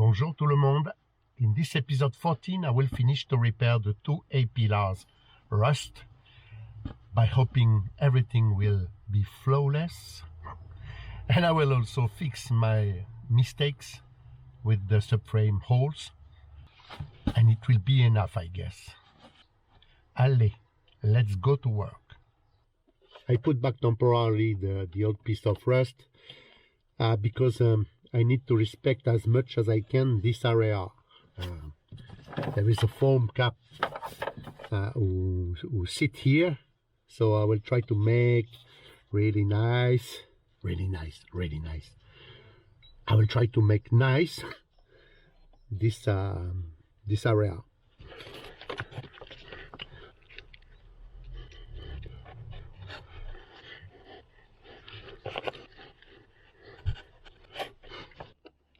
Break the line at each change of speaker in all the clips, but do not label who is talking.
Bonjour tout le monde. In this episode 14 I will finish to repair the two A pillars rust by hoping everything will be flawless, and I will also fix my mistakes with the subframe holes, and it will be enough, I guess. Allez, let's go to work. I put back temporarily the old piece of rust because I need to respect as much as I can this area. There is a foam cap who sit here, so I will try to make really nice. I will try to make nice this area.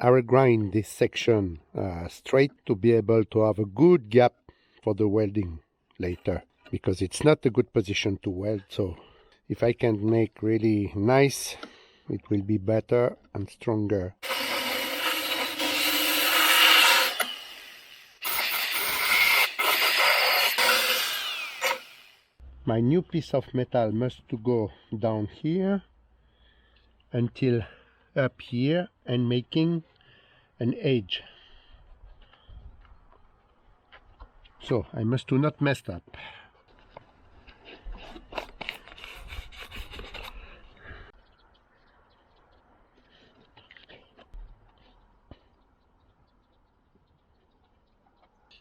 I will grind this section straight to be able to have a good gap for the welding later, because it's not a good position to weld. So if I can make really nice, it will be better and stronger. My new piece of metal must to go down here until up here and making an edge. So I must do not mess up.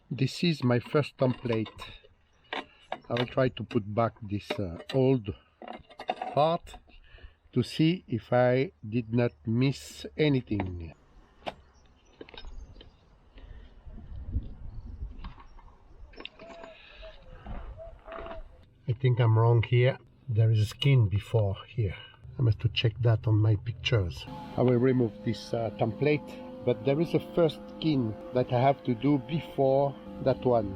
This is my first template. I will try to put back this old part to see if I did not miss anything. I think I'm wrong here. There is a skin before here. I must to check that on my pictures. I will remove this template, but there is a first skin that I have to do before that one.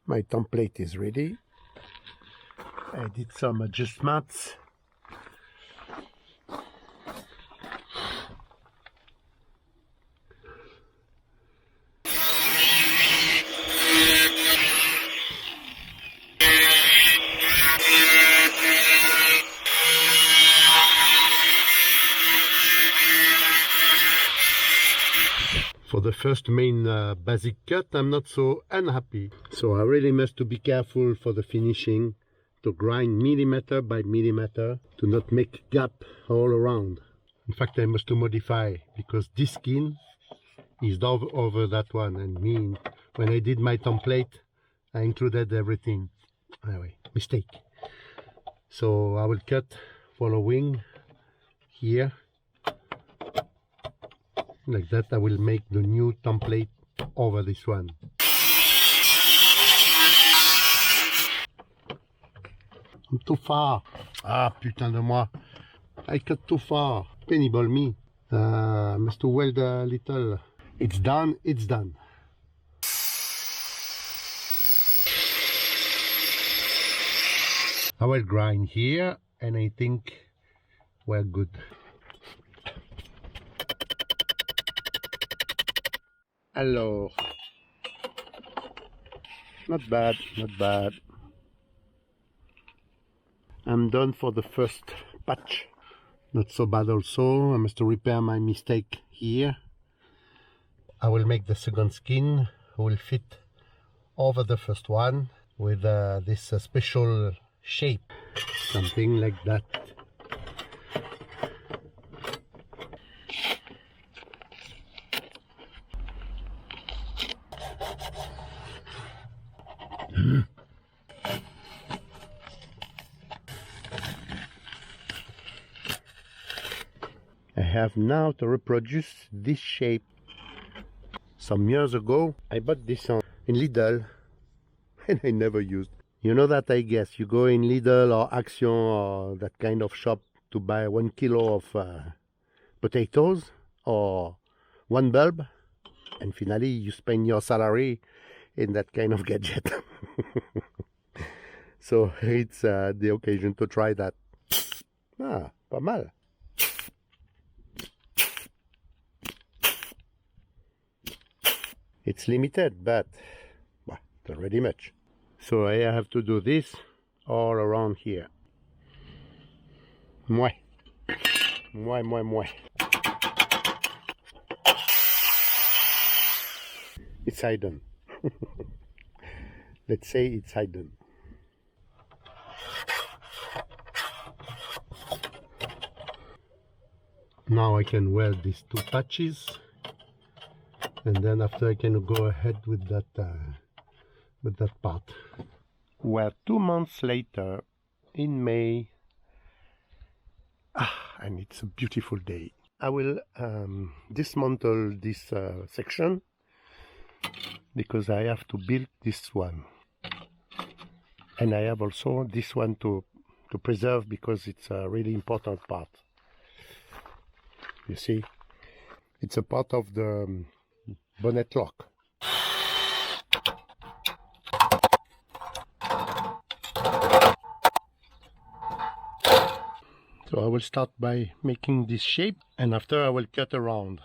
My template is ready. I did some adjustments. For the first main basic cut, I'm not so unhappy. So I really must to be careful for the finishing, to grind millimeter by millimeter, to not make gap all around. In fact, I must to modify, because this skin is over that one, and me, when I did my template, I included everything. Anyway, mistake. So I will cut following here. Like that, I will make the new template over this one. I'm too far. Ah, putain de moi. I cut too far. Penny-ball me. I must weld a little. It's done, it's done. I will grind here, and I think we're good. Alors, not bad, not bad. I'm done for the first patch. Not so bad also. I must repair my mistake here. I will make the second skin. I will fit over the first one with this special shape. Something like that. I have now to reproduce this shape. Some years ago, I bought this in Lidl, and I never used. You know that, I guess. You go in Lidl or Action or that kind of shop to buy 1 kilo of potatoes or 1 bulb, and finally you spend your salary in that kind of gadget. So it's the occasion to try that. Ah, pas mal. It's limited, but well, it's already much. So I have to do this all around here. Moi. It's hidden. Let's say it's hidden. Now I can weld these 2 patches, and then after I can go ahead with that part. Well, 2 months later, in May, and it's a beautiful day. I will dismantle this section because I have to build this one, and I have also this one to preserve because it's a really important part. You see, it's a part of the bonnet lock. So I will start by making this shape, and after I will cut around.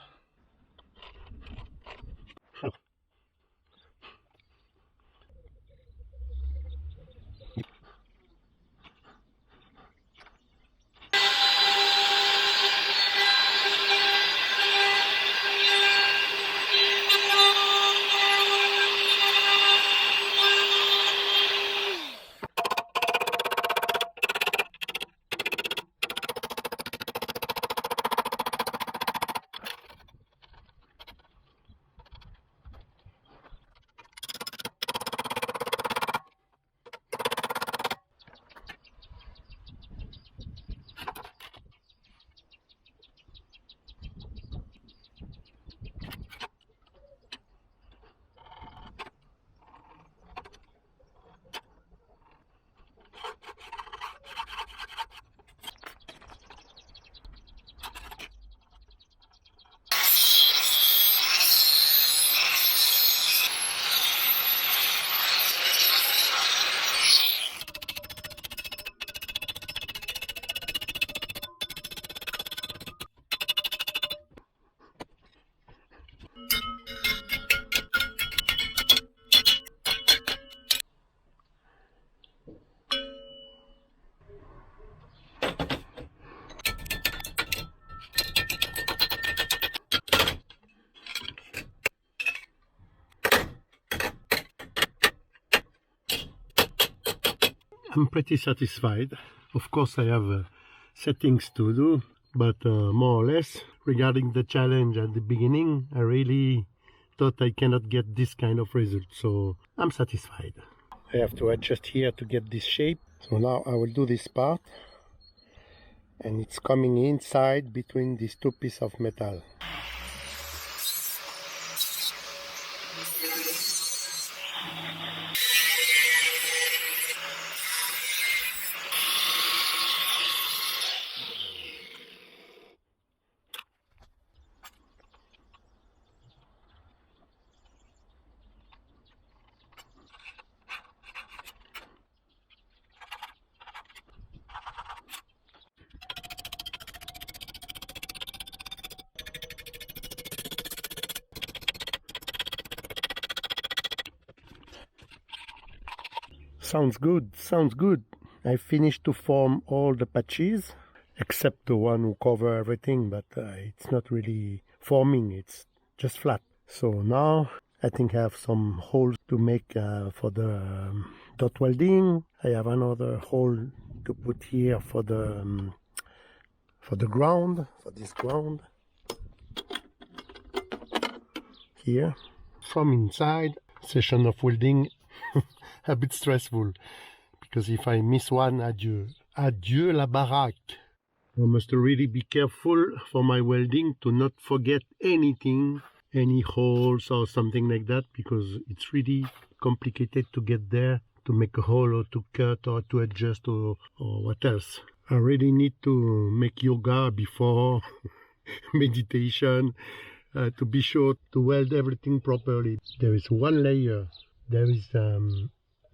I'm pretty satisfied. Of course I have settings to do, but more or less regarding the challenge at the beginning, I really thought I cannot get this kind of result, so I'm satisfied. I have to adjust here to get this shape. So now I will do this part, and it's coming inside between these 2 pieces of metal. Sounds good, sounds good. I finished to form all the patches, except the one who cover everything, but it's not really forming, it's just flat. So now I think I have some holes to make for the dot welding. I have another hole to put here for the ground, for this ground. Here. From inside, session of welding. A bit stressful, because if I miss one, adieu. Adieu la baraque. I must really be careful for my welding to not forget anything any holes or something like that, because it's really complicated to get there, to make a hole or to cut or to adjust or what else. I really need to make yoga before meditation to be sure to weld everything properly. There is one layer, there is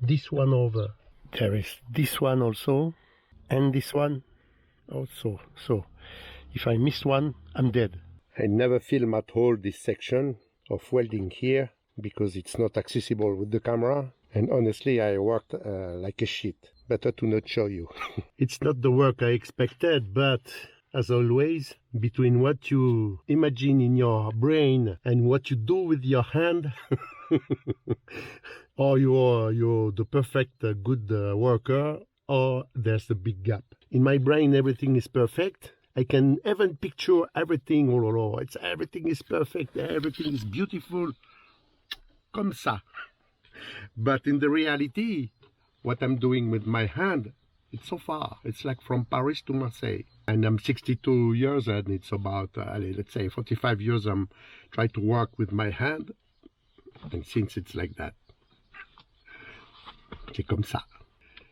this one over, there is this one also, and this one also. So if I miss one, I'm dead. I never film at all this section of welding here because it's not accessible with the camera, and honestly I worked like a shit. Better to not show you. It's not the work I expected, but as always, between what you imagine in your brain and what you do with your hand, or you're the perfect good worker, or there's a big gap. In my brain everything is perfect. I can even picture everything. Everything is perfect, everything is beautiful, comme ça. But in the reality, what I'm doing with my hand, it's so far. It's like from Paris to Marseille. And I'm 62 years, and it's about, let's say, 45 years I'm trying to work with my hand. And since it's like that, c'est comme ça.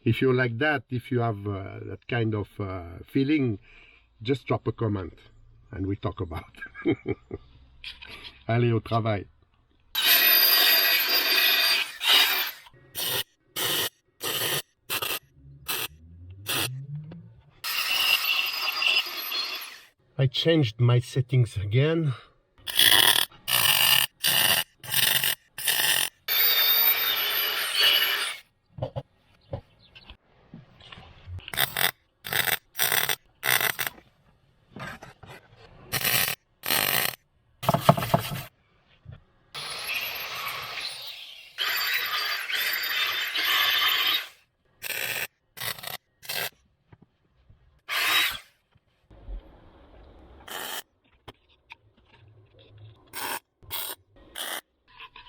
If you're like that, if you have that kind of feeling, just drop a comment and we talk about. Allez au travail. I changed my settings again.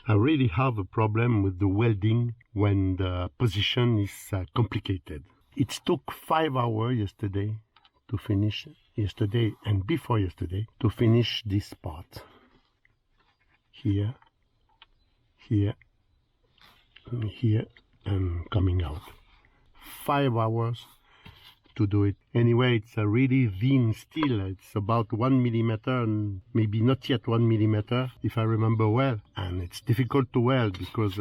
I really have a problem with the welding when the position is complicated. It took 5 hours yesterday to finish, yesterday and before yesterday, to finish this part. Here, here, here, and coming out. 5 hours to do it. Anyway, it's a really thin steel. It's about 1 millimeter, and maybe not yet 1 millimeter, if I remember well. And it's difficult to weld because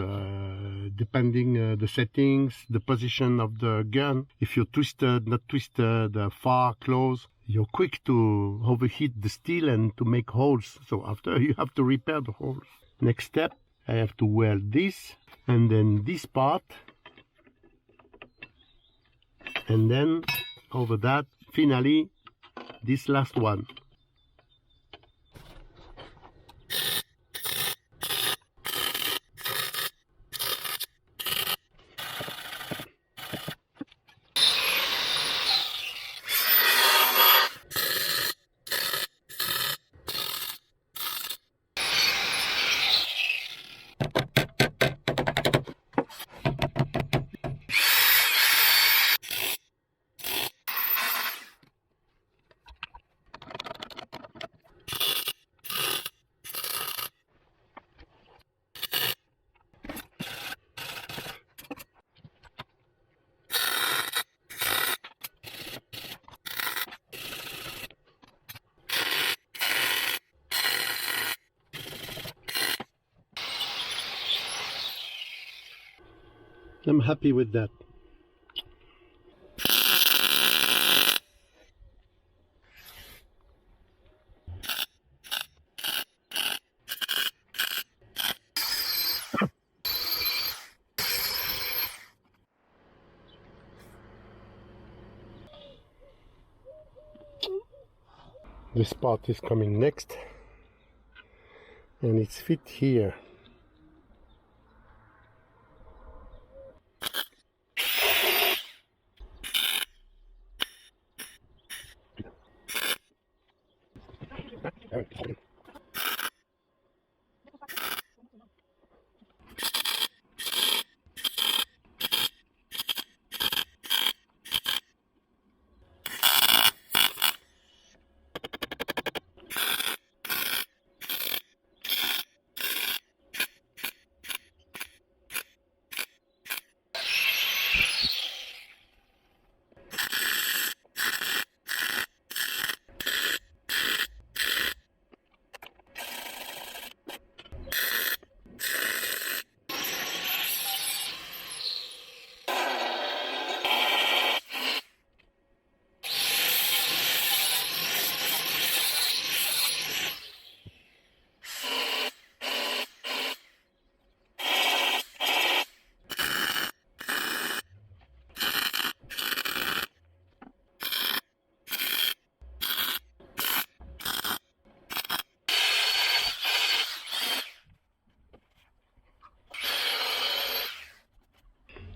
depending the settings, the position of the gun, if you're twisted, not twisted, far, close, you're quick to overheat the steel and to make holes. So after you have to repair the holes. Next step, I have to weld this, and then this part, and then over that, finally, this last one. I'm happy with that. This part is coming next, and it's fit here.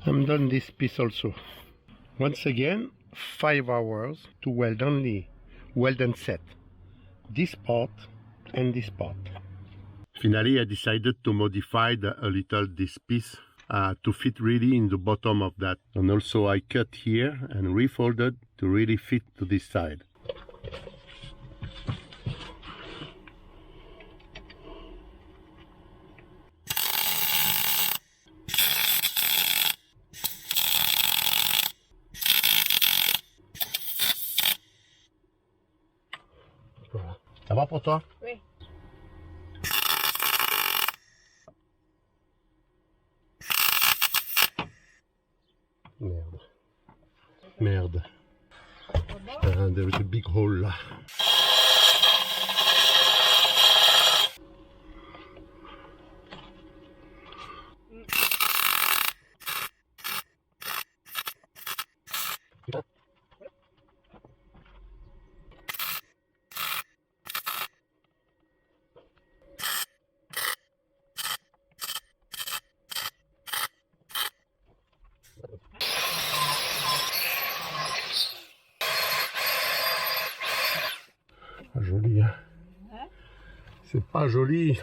I'm done this piece also. Once again, 5 hours to weld only, weld and set this part and this part. Finally, I decided to modify a little this piece to fit really in the bottom of that. And also I cut here and refolded to really fit to this side. Voilà. Ça va pour toi?
Oui.
Merde. Merde. There is a big hole là. Pas joli, hein? C'est pas joli.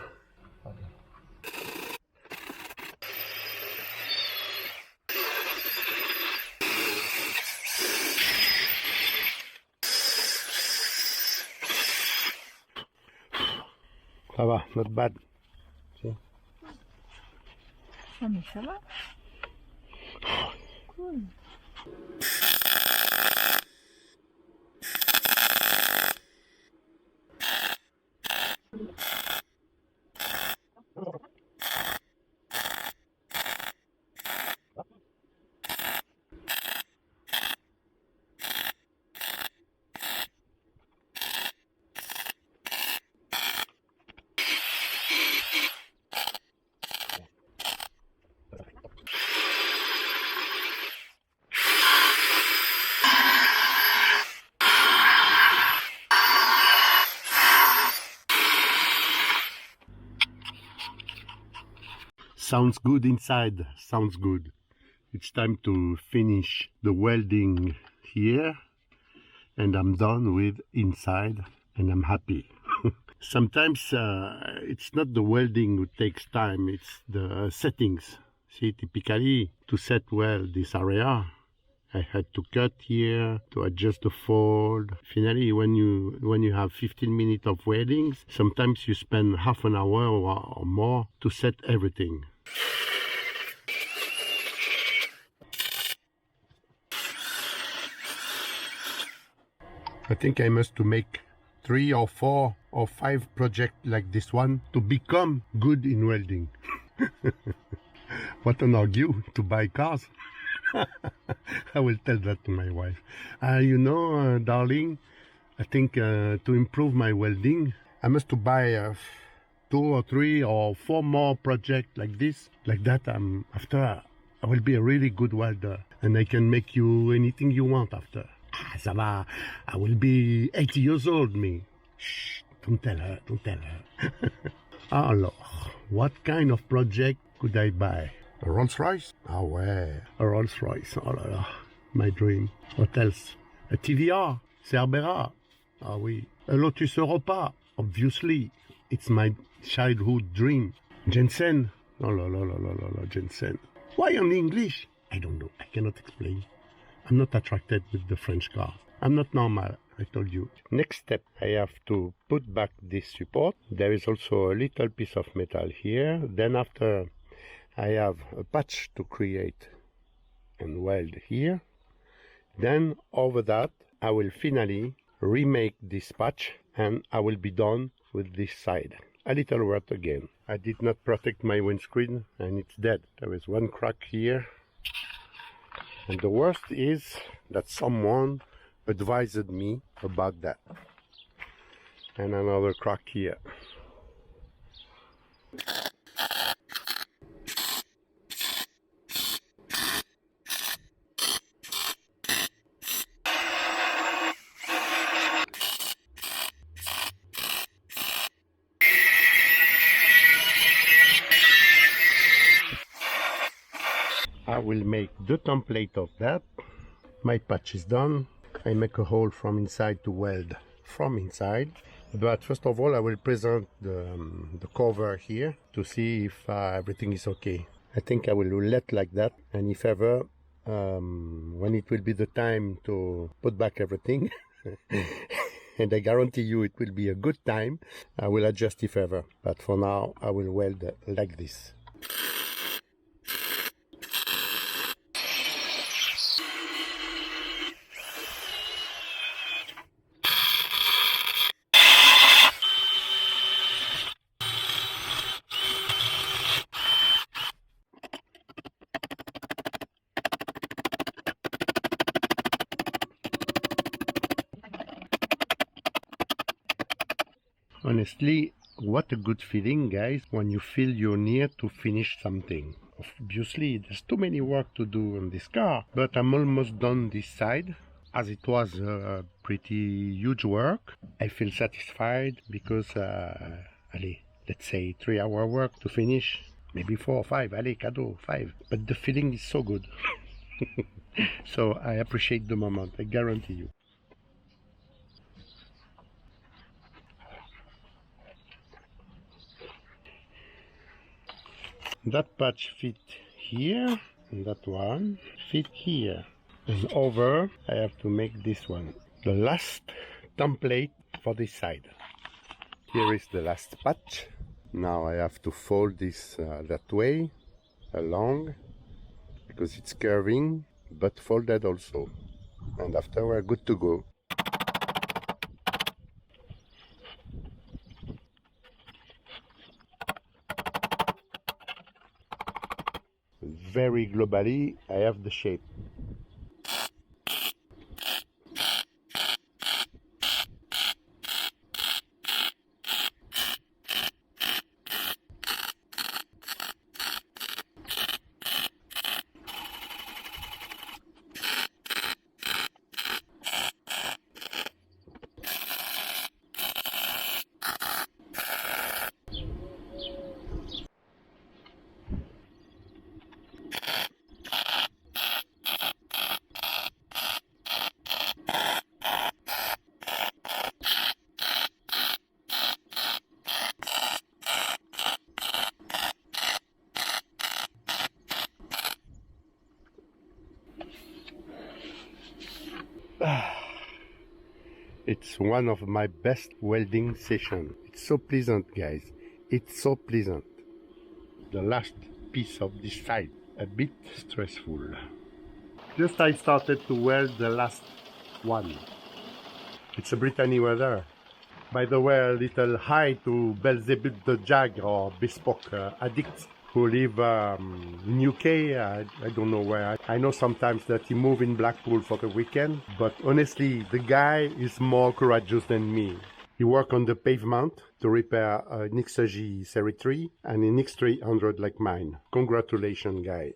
Ça va, not bad.
Ah mais ça va. Cool. Sounds good inside, sounds good. It's time to finish the welding here and I'm done with inside and I'm happy. Sometimes it's not the welding that takes time, it's the settings. See, typically to set well this area, I had to cut here to adjust the fold. Finally, when you have 15 minutes of welding, sometimes you spend half an hour or more to set everything. I think I must to make 3 or 4 or 5 projects like this one to become good in welding. What an argue to buy cars. I will tell that to my wife. You know, darling, I think to improve my welding, I must to buy 2 or 3 or 4 more projects like this. Like that, after I will be a really good welder and I can make you anything you want after. Ça va, I will be 80 years old, me. Shh, don't tell her, don't tell her. Alors, what kind of project could I buy? A Rolls Royce? Ah ouais, a Rolls Royce, oh là là, my dream. What else? A TVR, Cerbera. Ah oui, a Lotus Europa, obviously. It's my childhood dream. Jensen, oh la la la la la, Jensen. Why only English? I don't know, I cannot explain. I'm not attracted with the French cars. I'm not normal, I told you. Next step, I have to put back this support. There is also a little piece of metal here. Then after, I have a patch to create and weld here. Then over that, I will finally remake this patch and I will be done with this side. A little work again. I did not protect my windscreen and it's dead. There is one crack here. And the worst is that someone advised me about that. And another crack here. I will make the template of that. My patch is done. I make a hole from inside to weld from inside. But first of all, I will present the cover here to see if everything is okay. I think I will let like that, and if ever, when it will be the time to put back everything, and I guarantee you it will be a good time, I will adjust if ever. But for now, I will weld like this. Honestly, what a good feeling, guys, when you feel you're near to finish something. Obviously, there's too many work to do on this car, but I'm almost done this side. As it was pretty huge work, I feel satisfied because, allez, let's say 3-hour work to finish, maybe 4 or 5, allez, cadeau, 5. But the feeling is so good. So I appreciate the moment, I guarantee you. That patch fit here, and that one fit here. And over, I have to make this one. The last template for this side. Here is the last patch. Now I have to fold this that way, along, because it's curving, but folded also. And after we're good to go. Very globally, I have the shape. It's one of my best welding sessions. It's so pleasant, guys. It's so pleasant. The last piece of this side, a bit stressful. Just I started to weld the last one. It's a Brittany weather. By the way, a little hi to Belzebub the Jag or Bespoke addict who live in UK. I don't know where. I know sometimes that he moved in Blackpool for the weekend, but honestly, the guy is more courageous than me. He worked on the pavement to repair an XJ Series 3 and an X300 like mine. Congratulations, guy.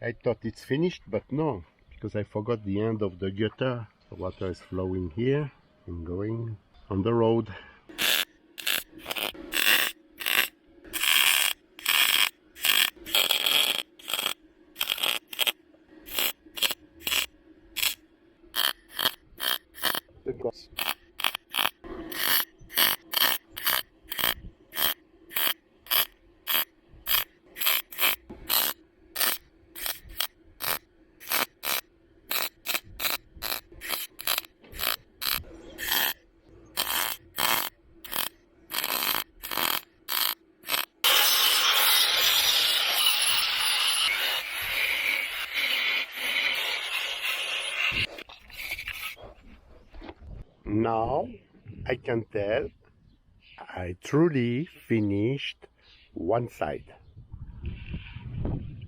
I thought it's finished, but no, because I forgot the end of the gutter. The water is flowing here. I'm going on the road. Now I can tell I truly finished one side.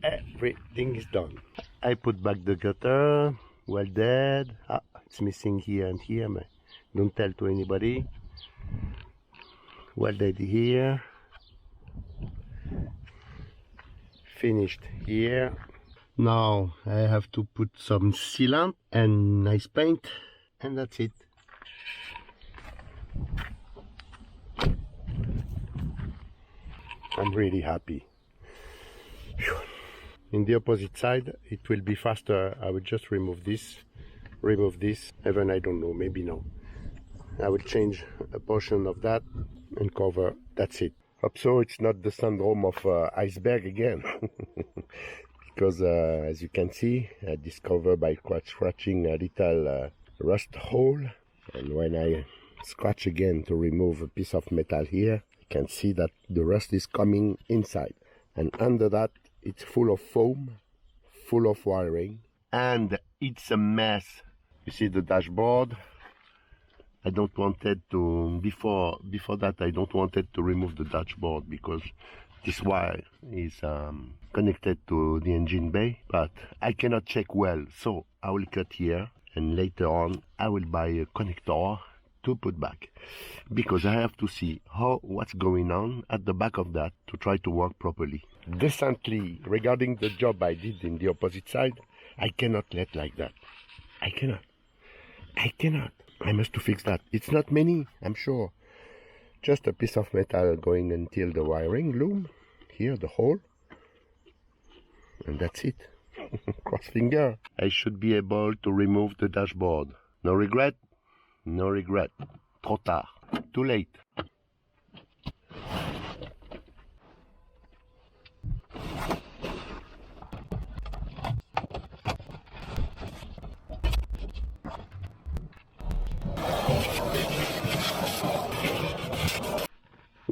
Everything is done. I put back the gutter, welded. It's missing here and here, but don't tell to anybody. Welded here. Finished here. Now I have to put some sealant and nice paint, and that's it. I'm really happy. Whew. In the opposite side, it will be faster. I will just remove this, even I don't know, maybe no. I will change a portion of that and cover, that's it. Hope so it's not the syndrome of iceberg again. Because as you can see, I discovered by scratching a little rust hole. And when I scratch again to remove a piece of metal here, you can see that the rust is coming inside. And under that, it's full of foam, full of wiring, and it's a mess. You see the dashboard? I don't wanted to, before that, I don't wanted to remove the dashboard because this wire is connected to the engine bay, but I cannot check well, so I will cut here, and later on I will buy a connector to put back, because I have to see what's going on at the back of that to try to work properly. Decently, regarding the job I did in the opposite side, I cannot let like that. I cannot. I must to fix that. It's not many, I'm sure. Just a piece of metal going until the wiring loom. Here, the hole. And that's it. Cross finger. I should be able to remove the dashboard. No regret? No regret. Trop tard. Too late.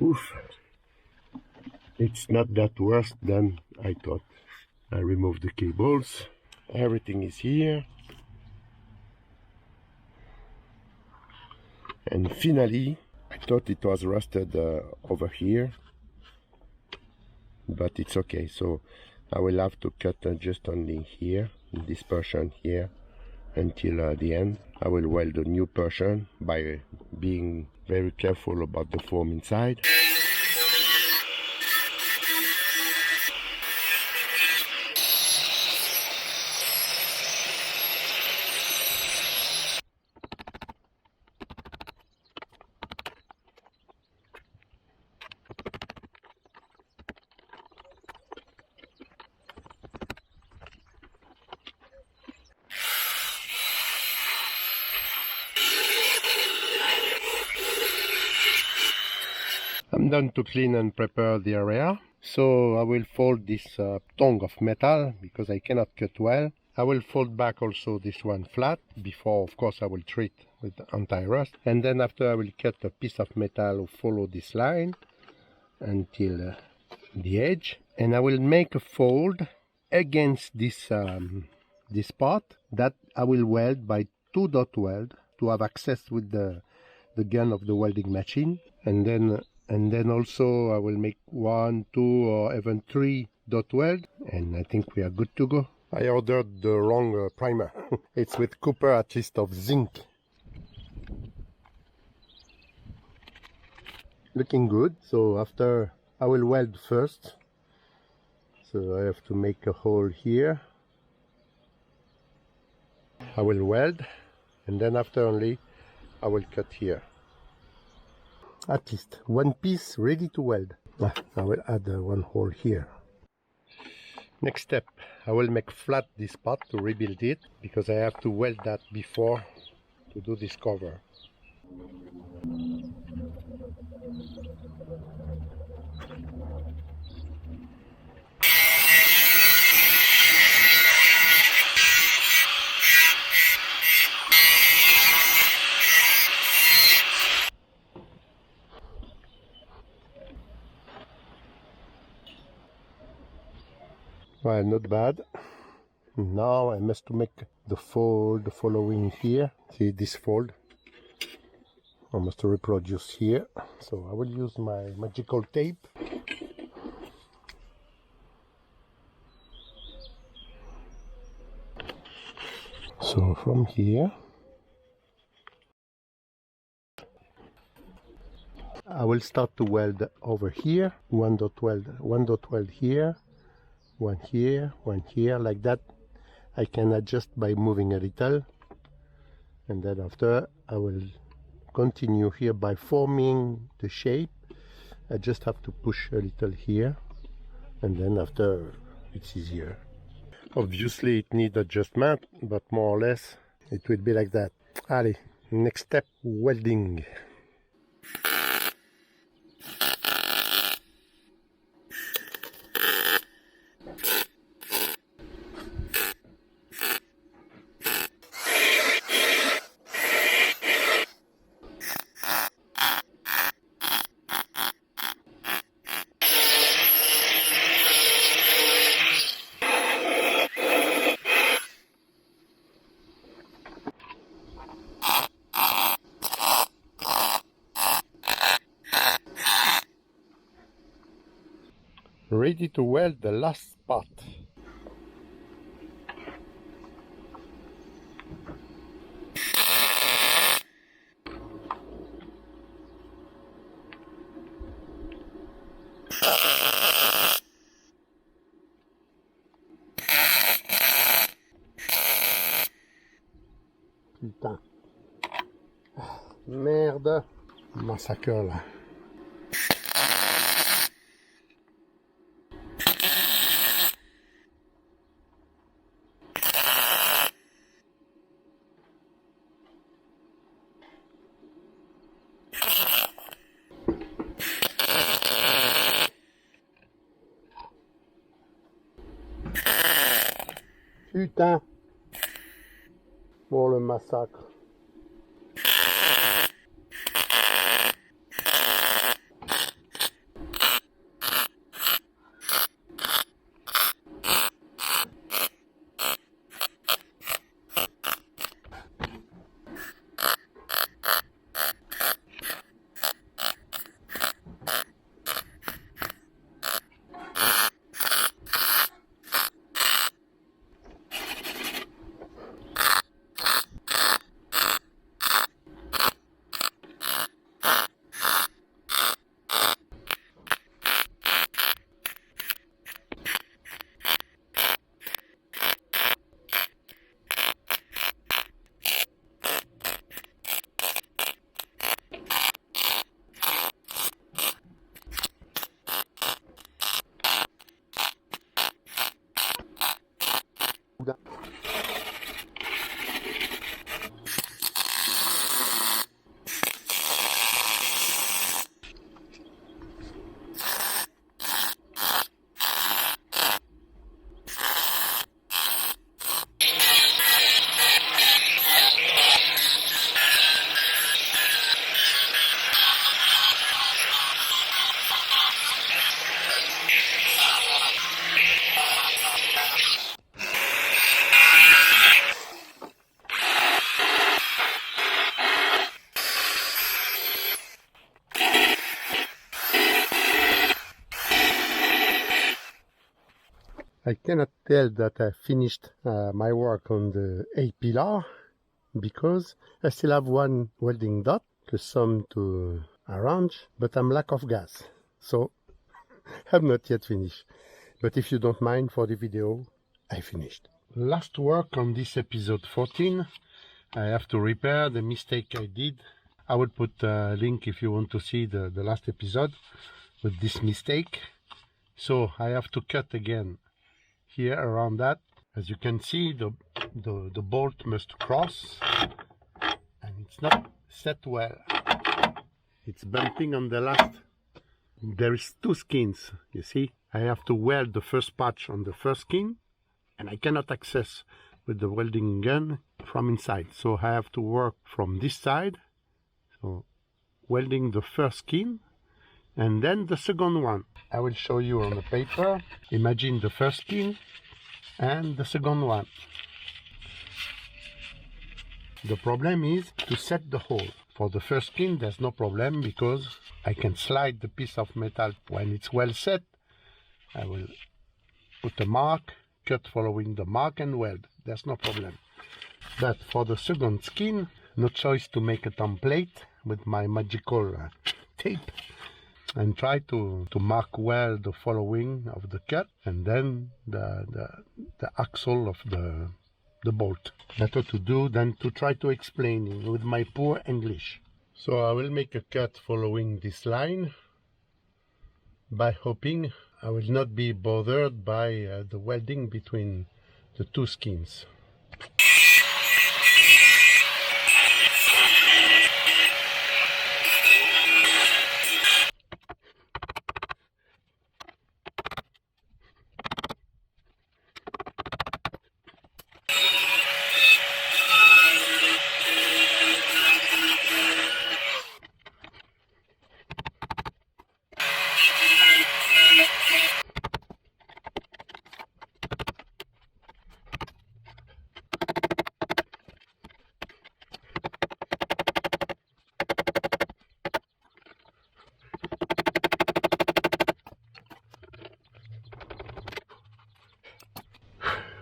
Oof. It's not that worse than I thought. I removed the cables. Everything is here. And finally, I thought it was rusted over here. But it's okay. So I will have to cut just only here, this portion here, until the end. I will weld a new portion by being very careful about the foam inside. I'm done to clean and prepare the area, so I will fold this tongue of metal because I cannot cut well. I will fold back also this one flat before, of course, I will treat with anti-rust, and then after I will cut a piece of metal to follow this line until the edge, and I will make a fold against this this part that I will weld by 2 dot weld to have access with the gun of the welding machine, and then also I will make 1, 2, or even 3 dot weld, and I think we are good to go. I ordered the wrong primer. It's with copper at least of zinc. Looking good. So after I will weld first. So I have to make a hole here. I will weld, and then after only
I will cut here. At least one piece ready to weld. I will add one hole here. Next step, I will make flat this part to rebuild it, because I have to weld that before to do this cover. Well, not bad. Now I must make the fold following here. See this fold? I must reproduce here. So I will use my magical tape. So from here, I will start to weld over here. 1.weld here. One here, like that. I can adjust by moving a little, and then after I will continue here by forming the shape. I just have to push a little here, and then after it's easier. Obviously it needs adjustment, but more or less it will be like that. Allez, next step, welding. Ready to weld the last part. Putain. Merde. Massacre là. Putain. Pour le massacre. I cannot tell that I finished my work on the A pillar because I still have one welding dot, some to arrange, but I'm lack of gas, so I'm not yet finished. But if you don't mind for the video, I finished. Last work on this episode 14. I have to repair the mistake I did
I will put a link if you want to see the last episode with this mistake. So I have to cut again here around that. As you can see, the bolt must cross, and it's not set well. It's bumping on the last. There is two skins, you see. I have to weld the first patch on the first skin, and I cannot access with the welding gun from inside. So I have to work from this side. So welding the first skin and then the second one. I will show you on the paper. Imagine the first skin and the second one. The problem is to set the hole. For the first skin there's no problem because I can slide the piece of metal. When it's well set, I will put a mark, cut following the mark and weld. There's no problem. But for the second skin, no choice to make a template with my magical tape and try to mark well the following of the cut and then the axle of the bolt. Better to do than to try to explain with my poor English. So I will make a cut following this line by hoping I will not be bothered by the welding between the two skins.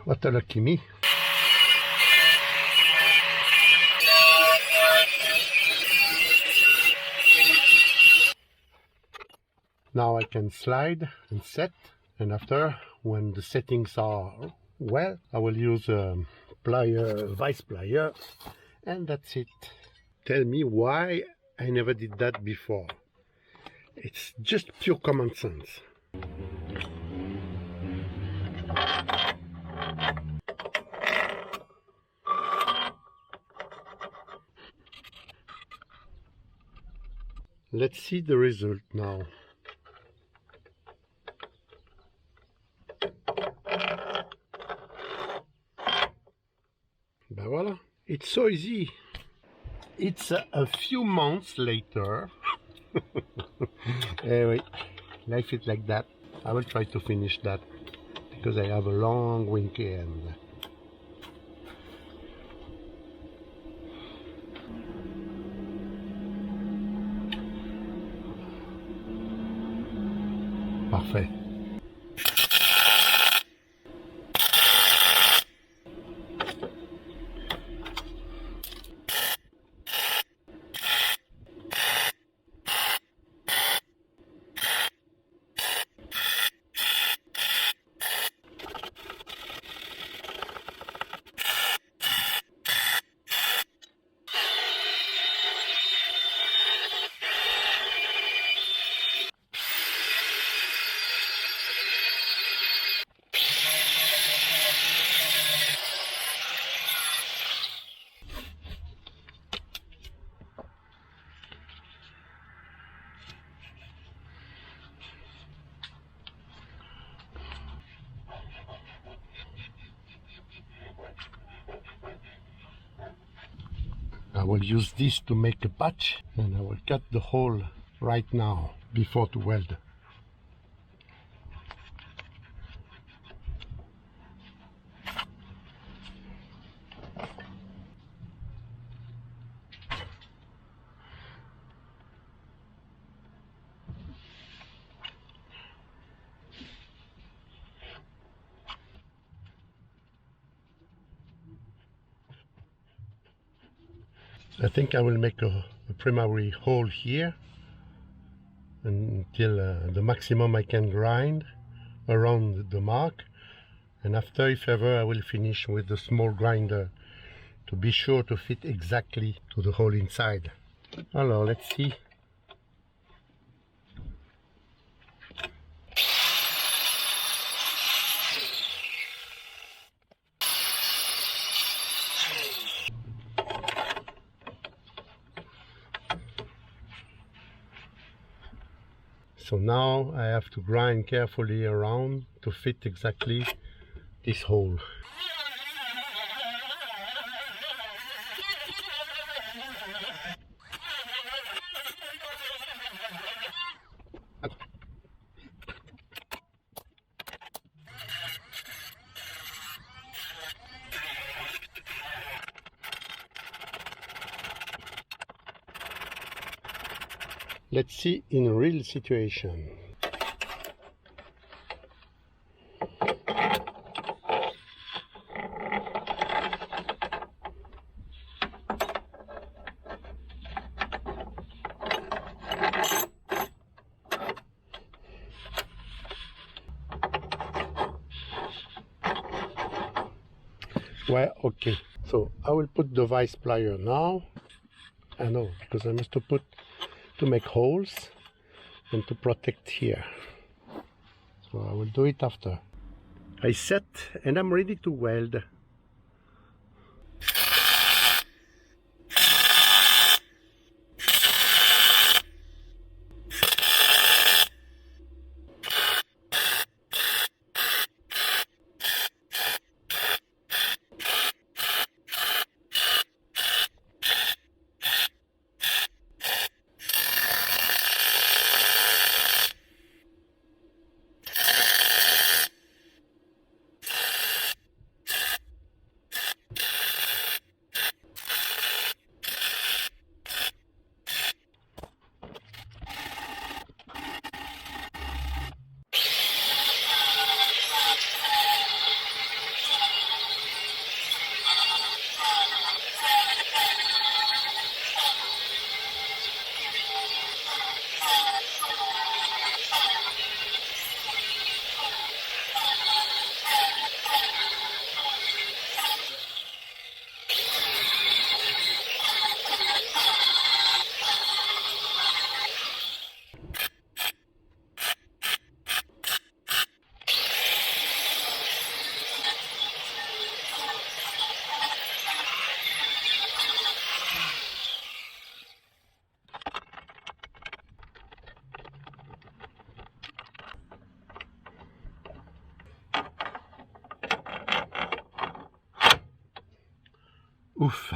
What a lucky me. Now I can slide and set, and after, when the settings are well, I will use a plier, vice plier, and that's it. Tell me why I never did that before. It's just pure common sense. Let's see the result now. Ben voilà, it's so easy. It's a few months later. Anyway, life is like that. I will try to finish that because I have a long weekend. Parfait. I will use this to make a patch, and I will cut the hole right now before to weld. I think I will make a primary hole here until the maximum I can grind around the mark, and after, if ever, I will finish with the small grinder to be sure to fit exactly to the hole inside. Alors, let's see. So now I have to grind carefully around to fit exactly this hole. Let's see in real situation. Well, okay. So I will put the vice plier now. I know, because I must put to make holes and to protect here. So I will do it after. I set and I'm ready to weld. Oof.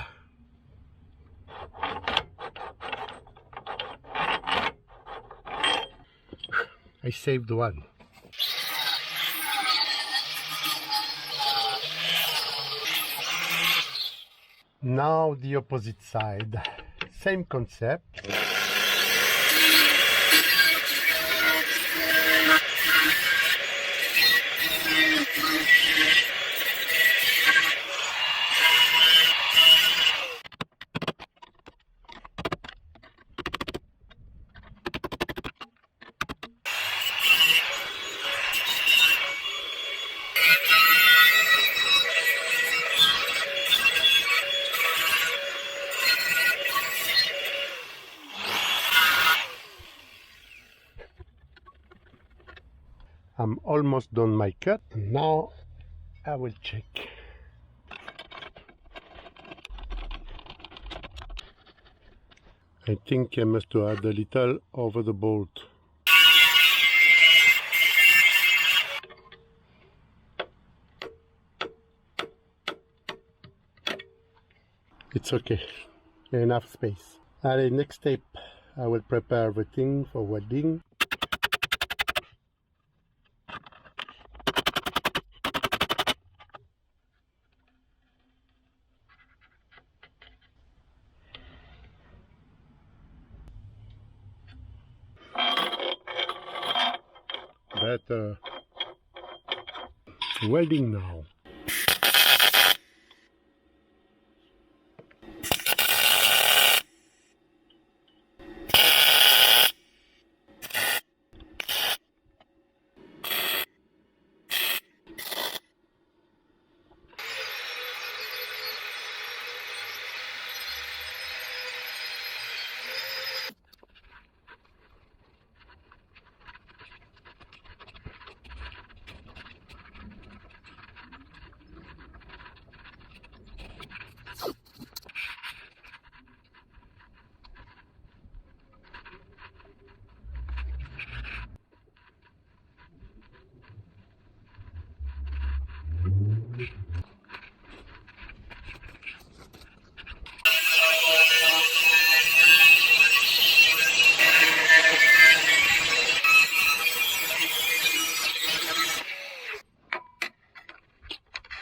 I saved one. Now the opposite side. Same concept. I'm almost done my cut. Now I will check. I think I must add a little over the bolt. It's okay, enough space. Allez, next step, I will prepare everything for welding. Better. Welding now.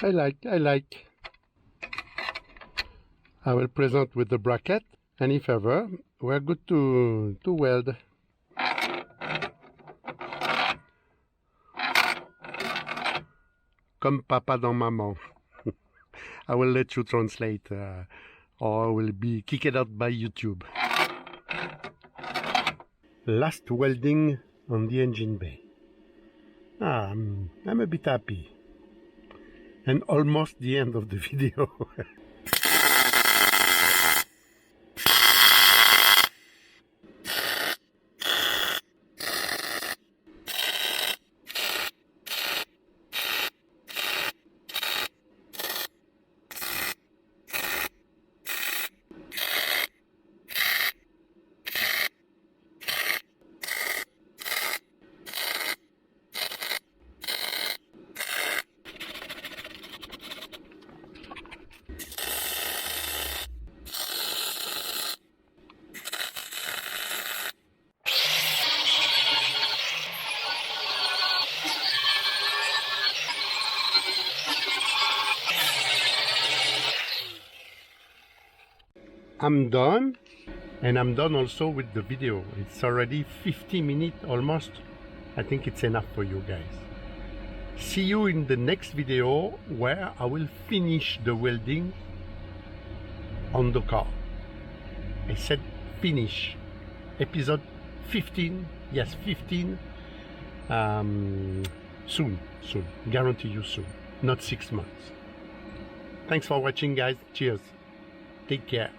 I like. I will present with the bracket, and if ever, we're good to weld. Comme papa dans maman. I will let you translate, or I will be kicked out by YouTube. Last welding on the engine bay. I'm a bit happy. And almost the end of the video. I'm done, and I'm done also with the video. It's already 50 minutes almost. I think it's enough for you guys. See you in the next video where I will finish the welding on the car. I said finish. Episode 15, yes, 15. Soon, guarantee you soon, not 6 months. Thanks for watching, guys. Cheers. Take care.